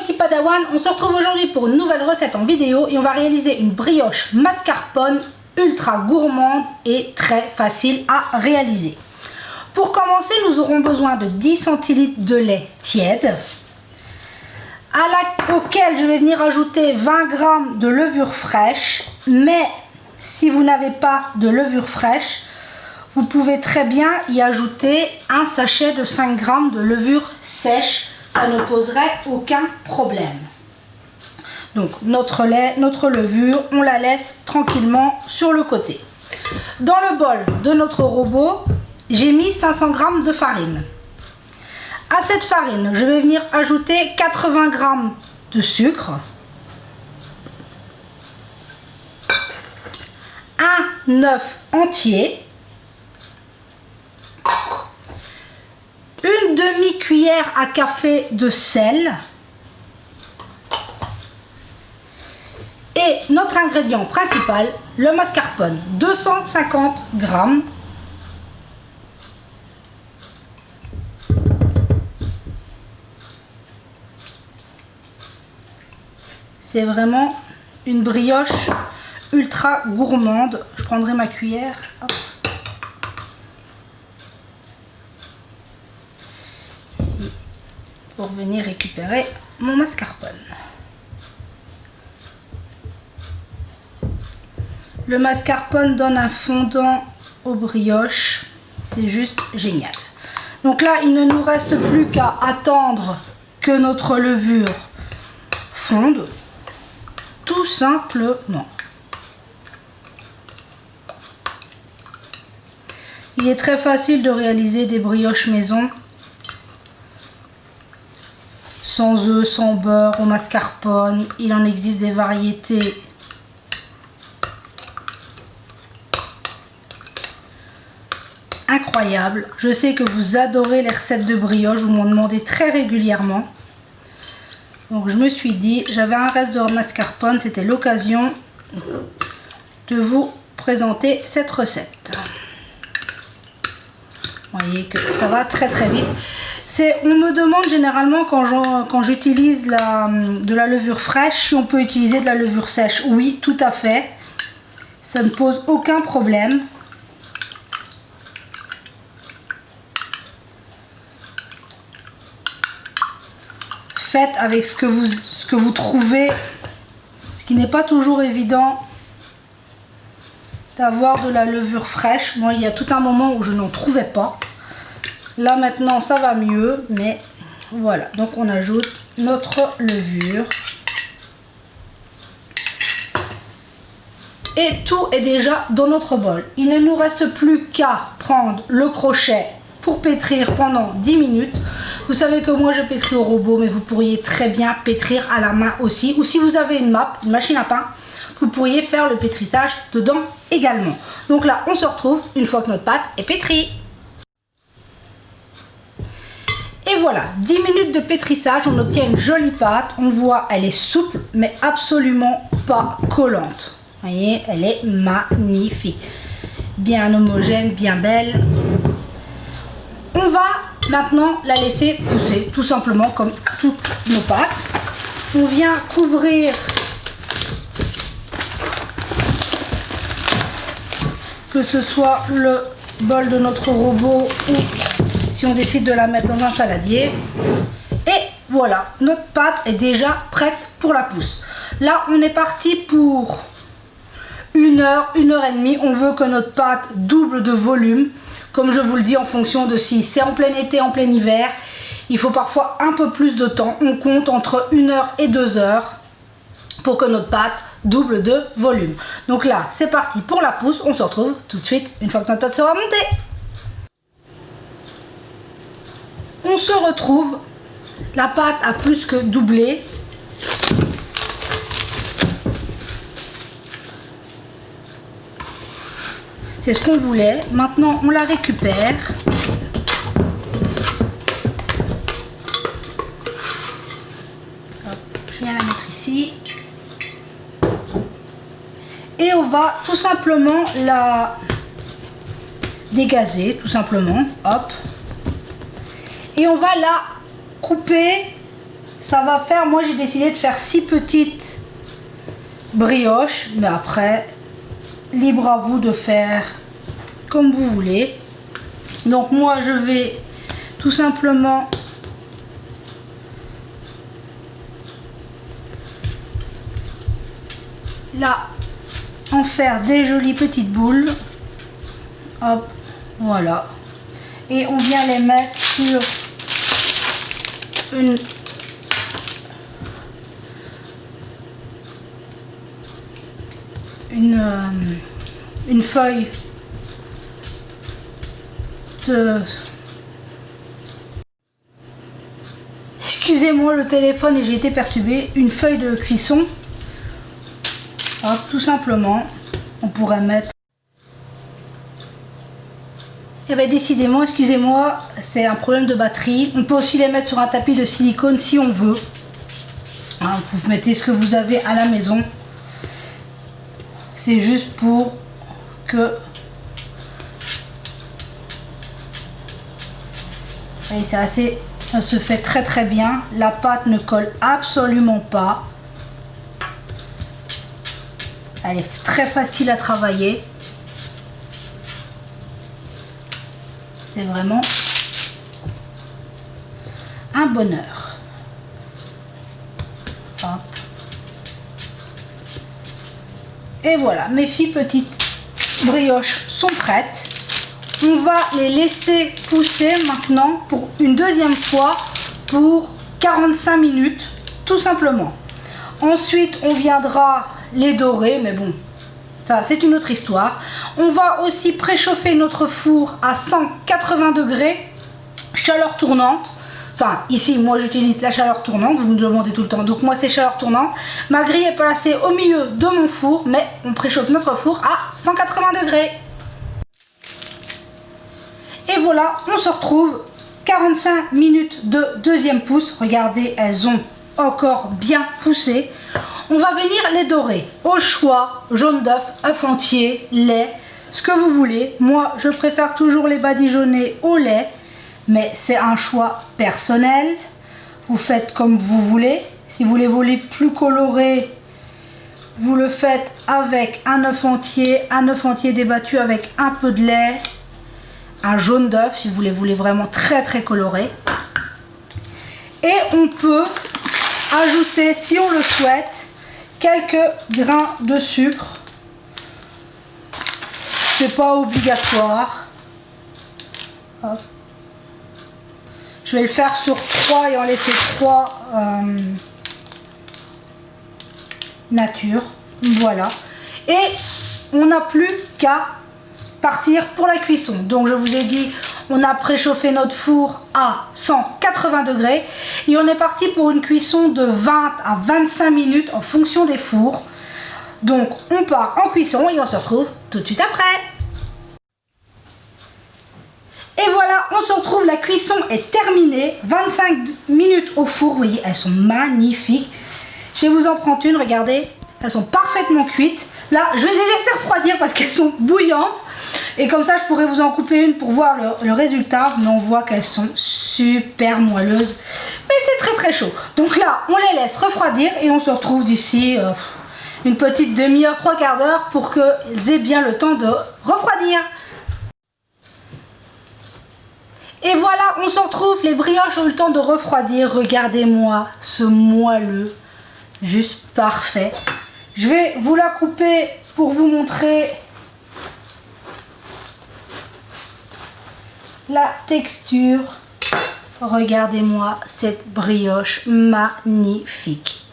petits padawans, on se retrouve aujourd'hui pour une nouvelle recette en vidéo et on va réaliser une brioche mascarpone ultra gourmande et très facile à réaliser. Pour commencer, nous aurons besoin de 10 centilitres de lait tiède auquel je vais venir ajouter 20 g de levure fraîche, mais si vous n'avez pas de levure fraîche, vous pouvez très bien y ajouter un sachet de 5 g de levure sèche. Ça ne poserait aucun problème. Donc notre lait, notre levure, on la laisse tranquillement sur le côté. Dans le bol de notre robot, j'ai mis 500 g de farine. À cette farine, je vais venir ajouter 80 g de sucre, un œuf entier, une demi-cuillère à café de sel et notre ingrédient principal, le mascarpone, 250 g. C'est vraiment une brioche ultra gourmande. Je prendrai ma cuillère. Hop. Ici, pour venir récupérer mon mascarpone. Le mascarpone donne un fondant aux brioches. C'est juste génial. Donc là, il ne nous reste plus qu'à attendre que notre levure fonde. Tout simplement. Il est très facile de réaliser des brioches maison. Sans œufs, sans beurre, au mascarpone. Il en existe des variétés incroyables. Je sais que vous adorez les recettes de brioche. Vous m'en demandez très régulièrement. Donc je me suis dit, j'avais un reste de mascarpone, c'était l'occasion de vous présenter cette recette. Vous voyez que ça va très très vite. On me demande généralement quand j'utilise de la levure fraîche, si on peut utiliser de la levure sèche. Oui, tout à fait. Ça ne pose aucun problème. Faites avec ce que vous trouvez, ce qui n'est pas toujours évident d'avoir de la levure fraîche. Moi, il y a tout un moment où je n'en trouvais pas. Là maintenant ça va mieux, mais voilà. Donc on ajoute notre levure et tout est déjà dans notre bol. Il ne nous reste plus qu'à prendre le crochet pour pétrir pendant 10 minutes. Vous savez que moi je pétris au robot, mais vous pourriez très bien pétrir à la main aussi. Ou si vous avez une machine à pain, vous pourriez faire le pétrissage dedans également. Donc là, on se retrouve une fois que notre pâte est pétrie. Et voilà, 10 minutes de pétrissage, on obtient une jolie pâte. On voit, elle est souple, mais absolument pas collante. Vous voyez, elle est magnifique. Bien homogène, bien belle. On va maintenant la laisser pousser, tout simplement comme toutes nos pâtes. On vient couvrir que ce soit le bol de notre robot ou si on décide de la mettre dans un saladier. Et voilà, notre pâte est déjà prête pour la pousse. Là, on est parti pour 1 heure, 1 heure et demie. On veut que notre pâte double de volume. Comme je vous le dis, en fonction de si c'est en plein été, en plein hiver, il faut parfois un peu plus de temps. On compte entre 1 heure et 2 heures pour que notre pâte double de volume. Donc là, c'est parti pour la pousse. On se retrouve tout de suite une fois que notre pâte sera montée. On se retrouve. La pâte a plus que doublé. C'est ce qu'on voulait. Maintenant, on la récupère. Hop, je viens la mettre ici. Et on va tout simplement la dégazer, tout simplement. Hop. Et on va la couper ça va faire, moi j'ai décidé de faire 6 petites brioches, mais après, libre à vous de faire comme vous voulez. Donc moi je vais tout simplement là en faire des jolies petites boules. Hop, voilà. Et on vient les mettre sur une feuille de... Excusez-moi le téléphone et j'ai été perturbée. Une feuille de cuisson. Hop, tout simplement. On pourrait mettre... Et bien décidément, excusez-moi, c'est un problème de batterie. On peut aussi les mettre sur un tapis de silicone si on veut. Hein, vous mettez ce que vous avez à la maison. C'est juste pour que... Et c'est assez... Ça se fait très très bien. La pâte ne colle absolument pas. Elle est très facile à travailler. C'est vraiment un bonheur. Hop. Et voilà, mes 6 petites brioches sont prêtes. On va les laisser pousser maintenant pour une deuxième fois pour 45 minutes, tout simplement. Ensuite, on viendra les dorer, mais bon, ça c'est une autre histoire. On va aussi préchauffer notre four à 180 degrés, chaleur tournante. Enfin, ici, moi j'utilise la chaleur tournante, vous me demandez tout le temps. Donc moi c'est chaleur tournante. Ma grille est placée au milieu de mon four, mais on préchauffe notre four à 180 degrés. Et voilà, on se retrouve 45 minutes de deuxième pousse. Regardez, elles ont encore bien poussé. On va venir les dorer. Au choix, jaune d'œuf, œuf entier, lait, ce que vous voulez. Moi, je préfère toujours les badigeonner au lait, mais c'est un choix personnel. Vous faites comme vous voulez. Si vous les voulez plus colorés, vous le faites avec un œuf entier débattu avec un peu de lait, un jaune d'œuf si vous les voulez vraiment très très colorés. Et on peut ajouter, si on le souhaite, quelques grains de sucre. C'est pas obligatoire. Hop. Je vais le faire sur 3 et en laisser 3 nature. Voilà. Et on n'a plus qu'à partir pour la cuisson. Donc je vous ai dit, on a préchauffé notre four à 180 degrés et on est parti pour une cuisson de 20 à 25 minutes en fonction des fours. Donc on part en cuisson et on se retrouve tout de suite après. Et voilà, on se retrouve, la cuisson est terminée. 25 minutes au four, vous voyez, elles sont magnifiques. Je vais vous en prendre une, regardez, elles sont parfaitement cuites. Là, je vais les laisser refroidir parce qu'elles sont bouillantes. Et comme ça, je pourrais vous en couper une pour voir le résultat. Mais on voit qu'elles sont super moelleuses. Mais c'est très très chaud. Donc là, on les laisse refroidir et on se retrouve d'ici une petite demi-heure, 3/4 d'heure pour qu'elles aient bien le temps de refroidir. Et voilà, on se retrouve, les brioches ont eu le temps de refroidir. Regardez-moi ce moelleux, juste parfait. Je vais vous la couper pour vous montrer la texture. Regardez-moi cette brioche magnifique.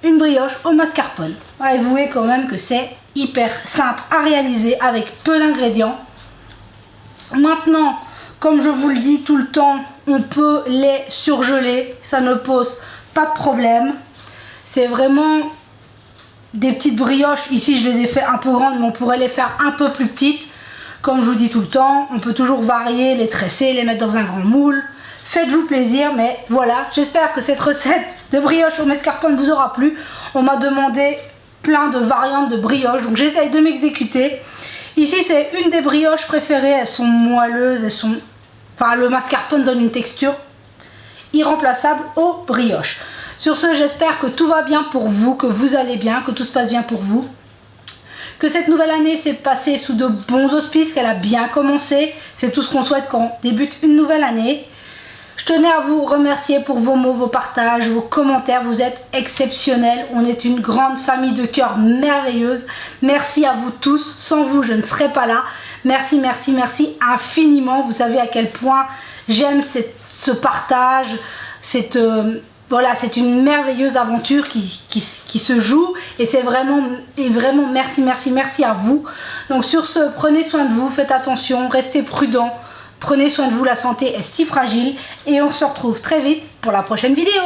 Une brioche au mascarpone. Avouez quand même que c'est hyper simple à réaliser avec peu d'ingrédients. Maintenant, comme je vous le dis tout le temps, on peut les surgeler, ça ne pose pas de problème. C'est vraiment des petites brioches. Ici, je les ai fait un peu grandes, mais on pourrait les faire un peu plus petites. Comme je vous dis tout le temps, on peut toujours varier, les tresser, les mettre dans un grand moule. Faites-vous plaisir, mais voilà. J'espère que cette recette de brioche au mascarpone vous aura plu. On m'a demandé plein de variantes de brioche, donc j'essaye de m'exécuter. Ici, c'est une des brioches préférées. Elles sont moelleuses, elles sont... Enfin, le mascarpone donne une texture irremplaçable aux brioches. Sur ce, j'espère que tout va bien pour vous, que vous allez bien, que tout se passe bien pour vous. Que cette nouvelle année s'est passée sous de bons auspices, qu'elle a bien commencé. C'est tout ce qu'on souhaite quand on débute une nouvelle année. Je tenais à vous remercier pour vos mots, vos partages, vos commentaires. Vous êtes exceptionnels. On est une grande famille de cœur merveilleuse. Merci à vous tous. Sans vous, je ne serais pas là. Merci, merci, merci infiniment. Vous savez à quel point j'aime ce partage, voilà, c'est une merveilleuse aventure qui se joue et c'est vraiment merci, merci, merci à vous. Donc sur ce, prenez soin de vous, faites attention, restez prudents, prenez soin de vous, la santé est si fragile et on se retrouve très vite pour la prochaine vidéo.